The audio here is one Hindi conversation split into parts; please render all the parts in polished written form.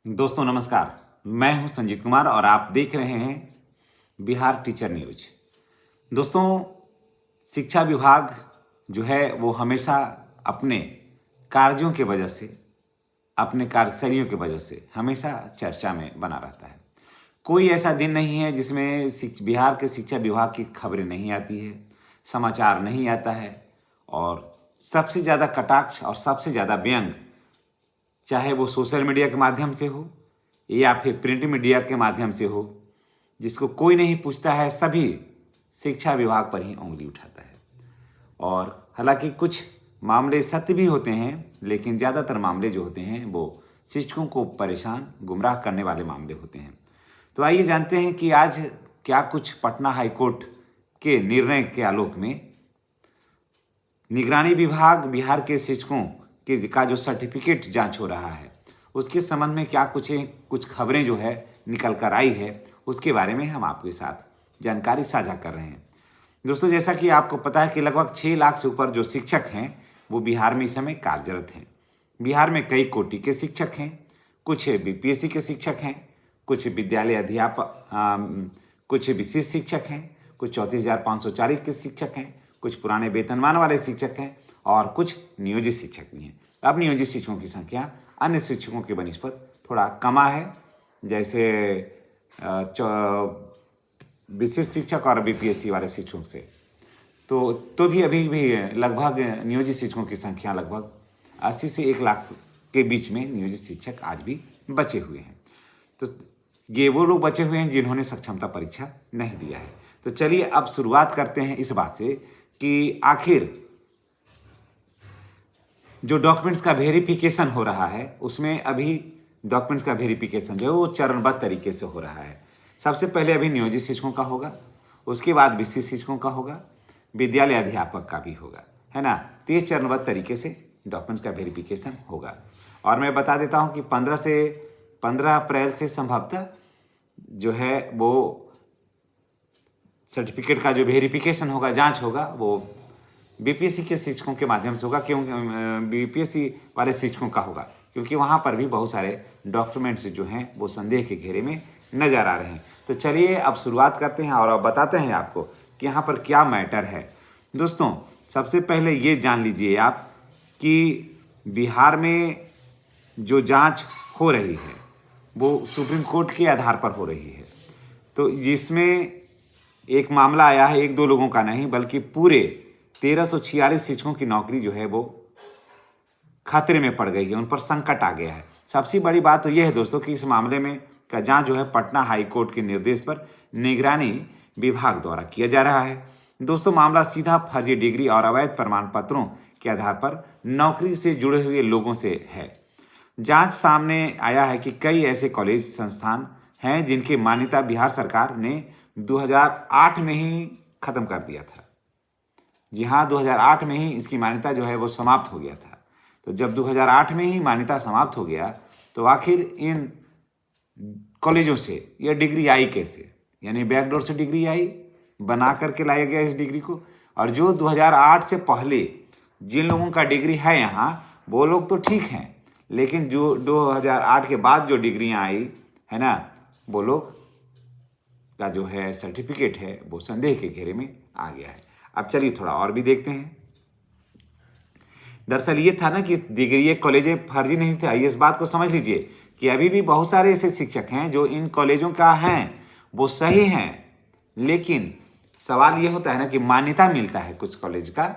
दोस्तों नमस्कार। मैं हूं संजीत कुमार और आप देख रहे हैं बिहार टीचर न्यूज। दोस्तों, शिक्षा विभाग जो है वो हमेशा अपने कार्यों के वजह से, अपने कार्यशैलियों की वजह से हमेशा चर्चा में बना रहता है। कोई ऐसा दिन नहीं है जिसमें बिहार के शिक्षा विभाग की खबरें नहीं आती है, समाचार नहीं आता है। और सबसे ज़्यादा कटाक्ष और सबसे ज़्यादा व्यंग, चाहे वो सोशल मीडिया के माध्यम से हो या फिर प्रिंट मीडिया के माध्यम से हो, जिसको कोई नहीं पूछता है सभी शिक्षा विभाग पर ही उंगली उठाता है। और हालांकि कुछ मामले सत्य भी होते हैं, लेकिन ज़्यादातर मामले जो होते हैं वो शिक्षकों को परेशान गुमराह करने वाले मामले होते हैं। तो आइए जानते हैं कि आज क्या कुछ पटना हाईकोर्ट के निर्णय के आलोक में निगरानी विभाग बिहार के शिक्षकों के का जो सर्टिफिकेट जांच हो रहा है उसके संबंध में क्या कुछ खबरें जो है निकल कर आई है, उसके बारे में हम आपके साथ जानकारी साझा कर रहे हैं। दोस्तों, जैसा कि आपको पता है कि लगभग 6 लाख से ऊपर जो शिक्षक हैं वो बिहार में इस समय कार्यरत हैं। बिहार में कई कोटि के शिक्षक हैं, कुछ बीपीएससी के शिक्षक हैं, कुछ विद्यालय अध्यापक, कुछ विशेष शिक्षक हैं, कुछ 34,540 के शिक्षक हैं, कुछ पुराने वेतनमान वाले शिक्षक हैं और कुछ नियोजित शिक्षक भी हैं। अब नियोजित शिक्षकों की संख्या अन्य शिक्षकों के बनिस्पत थोड़ा कम है, जैसे विशेष शिक्षक और बीपीएससी वाले शिक्षकों से। तो भी अभी भी लगभग नियोजित शिक्षकों की संख्या लगभग 80 से 1 लाख के बीच में नियोजित शिक्षक आज भी बचे हुए हैं। तो ये वो लोग बचे हुए हैं जिन्होंने सक्षमता परीक्षा नहीं दिया है। तो चलिए अब शुरुआत करते हैं इस बात से कि आखिर जो डॉक्यूमेंट्स का वेरिफिकेशन हो रहा है उसमें अभी डॉक्यूमेंट्स का वेरिफिकेशन जो है वो चरणबद्ध तरीके से हो रहा है। सबसे पहले अभी नियोजित शिक्षकों का होगा, उसके बाद विशेष शिक्षकों का होगा, विद्यालय अध्यापक का भी होगा, है ना। तो ये चरणबद्ध तरीके से डॉक्यूमेंट्स का वेरिफिकेशन होगा। और मैं बता देता हूँ कि 15 अप्रैल से संभवतः जो है वो सर्टिफिकेट का जो वेरिफिकेशन होगा, जांच होगा, वो बीपीएससी के शिक्षकों के माध्यम से होगा। क्योंकि बीपीएससी वाले शिक्षकों का होगा क्योंकि वहाँ पर भी बहुत सारे डॉक्यूमेंट्स जो हैं वो संदेह के घेरे में नजर आ रहे हैं। तो चलिए अब शुरुआत करते हैं और अब बताते हैं आपको कि यहाँ पर क्या मैटर है। दोस्तों, सबसे पहले ये जान लीजिए आप कि बिहार में जो जांच हो रही है वो सुप्रीम कोर्ट के आधार पर हो रही है। तो जिसमें एक मामला आया है, 1-2 लोगों का नहीं बल्कि पूरे 1346 शिक्षकों की नौकरी जो है वो खतरे में पड़ गई है, उन पर संकट आ गया है। सबसे बड़ी बात तो यह है दोस्तों कि इस मामले में का जांच जो है पटना हाई कोर्ट के निर्देश पर निगरानी विभाग द्वारा किया जा रहा है। दोस्तों, मामला सीधा फर्जी डिग्री और अवैध प्रमाण पत्रों के आधार पर नौकरी से जुड़े हुए लोगों से है। जांच सामने आया है कि कई ऐसे कॉलेज संस्थान हैं जिनकी मान्यता बिहार सरकार ने 2008 में ही खत्म कर दिया था। जी हाँ, 2008 में ही इसकी मान्यता जो है वो समाप्त हो गया था। तो जब 2008 में ही मान्यता समाप्त हो गया तो आखिर इन कॉलेजों से यह डिग्री आई कैसे? यानी बैकडोर से डिग्री आई, बना करके लाया गया इस डिग्री को। और जो 2008 से पहले जिन लोगों का डिग्री है यहाँ, वो लोग तो ठीक हैं, लेकिन जो 2008 के बाद जो डिग्रियाँ आई है ना, वो लोग का जो है सर्टिफिकेट है वो संदेह के घेरे में आ गया है। अब चलिए थोड़ा और भी देखते हैं। दरअसल ये था ना कि डिग्री कॉलेज फर्जी नहीं था। इस बात को समझ लीजिए कि अभी भी बहुत सारे ऐसे शिक्षक हैं जो इन कॉलेजों का हैं, वो सही हैं, लेकिन सवाल ये होता है ना कि मान्यता मिलता है कुछ कॉलेज का,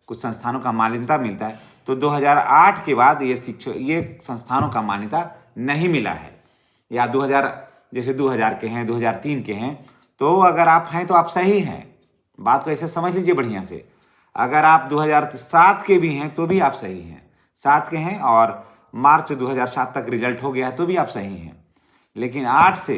कुछ संस्थानों का मान्यता मिलता है। तो 2008 के बाद ये संस्थानों का मान्यता नहीं मिला है, या 2000 के हैं, 2003 के हैं, तो अगर आप हैं तो आप सही हैं। बात को ऐसे समझ लीजिए बढ़िया से। अगर आप 2007 के भी हैं तो भी आप सही हैं, 7 के हैं और मार्च 2007 तक रिजल्ट हो गया है तो भी आप सही हैं। लेकिन 8 से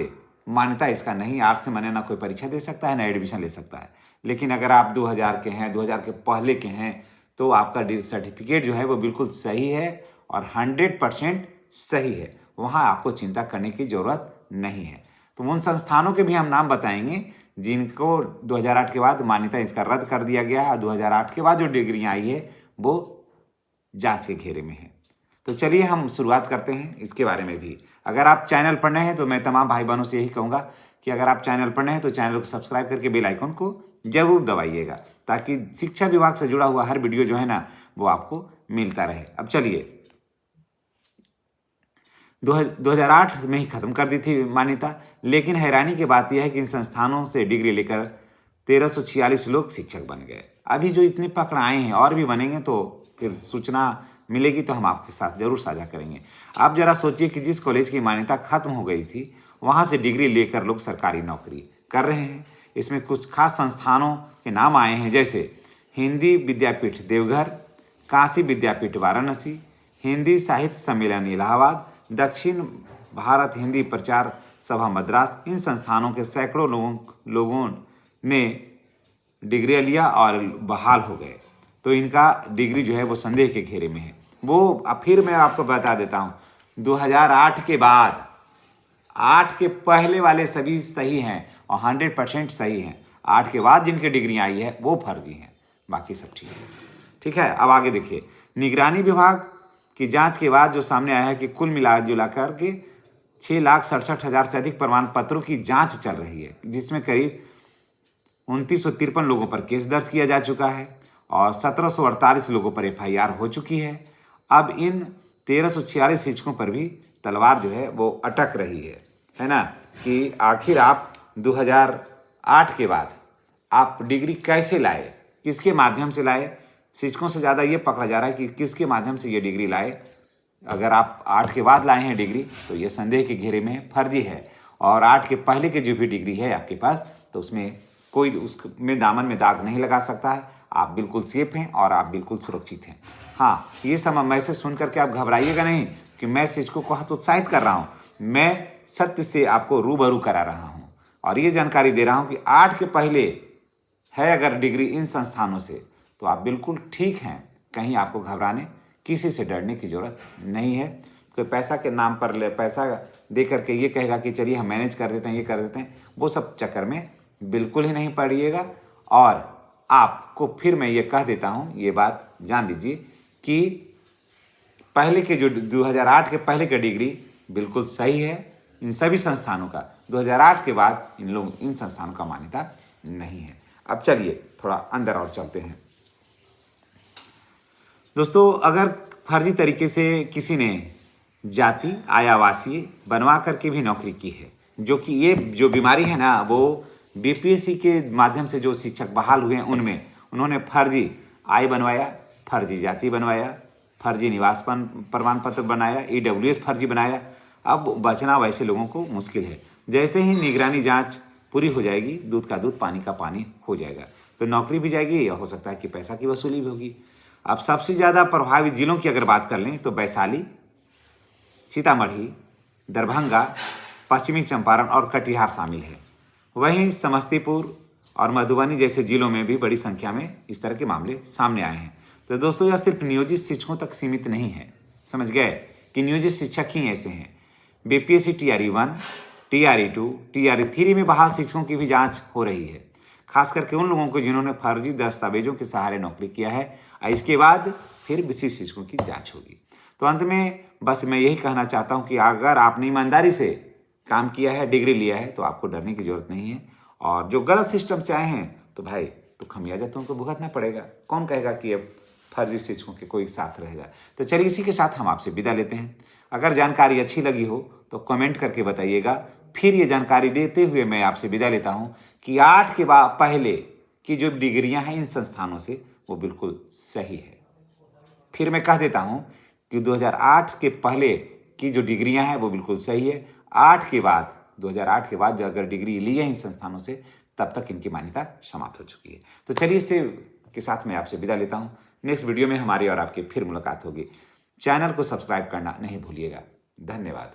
मान्यता इसका नहीं, 8 से माने ना कोई परीक्षा दे सकता है ना एडमिशन ले सकता है। लेकिन अगर आप 2000 के हैं, 2000 के पहले के हैं, तो आपका सर्टिफिकेट जो है वो बिल्कुल सही है और 100% सही है। वहाँ आपको चिंता करने की ज़रूरत नहीं है। तो उन संस्थानों के भी हम नाम बताएंगे जिनको 2008 के बाद मान्यता इसका रद्द कर दिया गया है और 2008 के बाद जो डिग्रियां आई है वो जांच के घेरे में है। तो चलिए हम शुरुआत करते हैं इसके बारे में भी। अगर आप चैनल पर नए हैं तो मैं तमाम भाई बहनों से यही कहूँगा कि अगर आप चैनल पर नए हैं तो चैनल को सब्सक्राइब करके बेल आइकन को जरूर दबाइएगा, ताकि शिक्षा विभाग से जुड़ा हुआ हर वीडियो जो है ना वो आपको मिलता रहे। अब चलिए, 2008 में ही खत्म कर दी थी मान्यता, लेकिन हैरानी की बात यह है कि इन संस्थानों से डिग्री लेकर 1346 लोग शिक्षक बन गए। अभी जो इतने पकड़ आए हैं और भी बनेंगे तो फिर सूचना मिलेगी तो हम आपके साथ जरूर साझा करेंगे। आप जरा सोचिए कि जिस कॉलेज की मान्यता खत्म हो गई थी वहाँ से डिग्री लेकर लोग सरकारी नौकरी कर रहे हैं। इसमें कुछ खास संस्थानों के नाम आए हैं, जैसे हिंदी विद्यापीठ देवघर, काशी विद्यापीठ वाराणसी, हिंदी साहित्य सम्मेलन इलाहाबाद, दक्षिण भारत हिंदी प्रचार सभा मद्रास। इन संस्थानों के सैकड़ों लोगों ने डिग्री लिया और बहाल हो गए, तो इनका डिग्री जो है वो संदेह के घेरे में है। वो अब फिर मैं आपको बता देता हूँ, 2008 के बाद 8 के पहले वाले सभी सही हैं और 100% सही हैं। 8 के बाद जिनकी डिग्री आई है वो फर्जी हैं, बाकी सब ठीक है। ठीक है, अब आगे देखिए, निगरानी विभाग की जांच के बाद जो सामने आया है कि कुल मिला जुला कर के 6,67,000 से अधिक प्रमाण पत्रों की जांच चल रही है, जिसमें करीब 2953 लोगों पर केस दर्ज किया जा चुका है और 1748 लोगों पर FIR हो चुकी है। अब इन 1346 शिक्षकों पर भी तलवार जो है वो अटक रही है ना, कि आखिर आप 2008 के बाद आप डिग्री कैसे लाए, किसके माध्यम से लाए। शिक्षकों से ज़्यादा ये पकड़ा जा रहा है कि किसके माध्यम से ये डिग्री लाए। अगर आप 8 के बाद लाए हैं डिग्री तो ये संदेह के घेरे में फर्जी है, और 8 के पहले की जो भी डिग्री है आपके पास तो उसमें कोई उसमें दामन में दाग नहीं लगा सकता है। आप बिल्कुल सेफ हैं और आप बिल्कुल सुरक्षित हैं। हाँ, ये सब मैसेज सुन करके आप घबराइएगा नहीं कि मैं शिक्षकों को हतोत्साहित कर रहा हूँ। मैं सत्य से आपको रूबरू करा रहा हूँ और ये जानकारी दे रहा हूँ कि 8 के पहले है अगर डिग्री इन संस्थानों से तो आप बिल्कुल ठीक हैं। कहीं आपको घबराने, किसी से डरने की ज़रूरत नहीं है। कोई पैसा के नाम पर पैसा दे करके ये कहेगा कि चलिए हम मैनेज कर देते हैं, ये कर देते हैं, वो सब चक्कर में बिल्कुल ही नहीं पड़िएगा। और आपको फिर मैं ये कह देता हूँ, ये बात जान लीजिए कि पहले के जो 2008 के पहले का डिग्री बिल्कुल सही है इन सभी संस्थानों का। 2008 के बाद इन संस्थानों का मान्यता नहीं है। अब चलिए थोड़ा अंदर और चलते हैं। दोस्तों, अगर फर्जी तरीके से किसी ने जाति आवासीय बनवा करके भी नौकरी की है, जो कि ये जो बीमारी है ना वो BPSC के माध्यम से जो शिक्षक बहाल हुए हैं उनमें उन्होंने फर्जी आय बनवाया, फर्जी जाति बनवाया, फर्जी निवास प्रमाण पत्र बनाया, EWS फर्जी बनाया। अब बचना वैसे लोगों को मुश्किल है। जैसे ही निगरानी जांच पूरी हो जाएगी, दूध का दूध पानी का पानी हो जाएगा, तो नौकरी भी जाएगी या हो सकता है कि पैसा की वसूली भी होगी। अब सबसे ज़्यादा प्रभावित जिलों की अगर बात कर लें तो वैशाली, सीतामढ़ी, दरभंगा, पश्चिमी चंपारण और कटिहार शामिल है। वहीं समस्तीपुर और मधुबनी जैसे जिलों में भी बड़ी संख्या में इस तरह के मामले सामने आए हैं। तो दोस्तों, यह सिर्फ नियोजित शिक्षकों तक सीमित नहीं है। समझ गए कि नियोजित शिक्षक ही ऐसे हैं। BPSC TRE 1, TRE 2, TRE 3 में बहाल शिक्षकों की भी जांच हो रही है, खास करके उन लोगों को जिन्होंने फर्जी दस्तावेजों के सहारे नौकरी किया है। इसके बाद फिर विशिष्ट शिक्षकों की जांच होगी। तो अंत में बस मैं यही कहना चाहता हूँ कि अगर आपने ईमानदारी से काम किया है, डिग्री लिया है, तो आपको डरने की जरूरत नहीं है। और जो गलत सिस्टम से आए हैं तो भाई तो खमियाजा तुमको भुगतना पड़ेगा। कौन कहेगा कि अब फर्जी शिक्षकों के कोई साथ रहेगा। तो चलिए, इसी के साथ हम आपसे विदा लेते हैं। अगर जानकारी अच्छी लगी हो तो कमेंट करके बताइएगा। फिर ये जानकारी देते हुए मैं आपसे विदा लेता हूँ कि 8 के बाद पहले की जो डिग्रियाँ हैं इन संस्थानों से वो बिल्कुल सही है। फिर मैं कह देता हूँ कि 2008 के पहले की जो डिग्रियां हैं वो बिल्कुल सही है। 2008 के बाद जो अगर डिग्री ली है इन संस्थानों से तब तक इनकी मान्यता समाप्त हो चुकी है। तो चलिए, इससे के साथ मैं आपसे विदा लेता हूँ। नेक्स्ट वीडियो में हमारी और आपकी फिर मुलाकात होगी। चैनल को सब्सक्राइब करना नहीं भूलिएगा। धन्यवाद।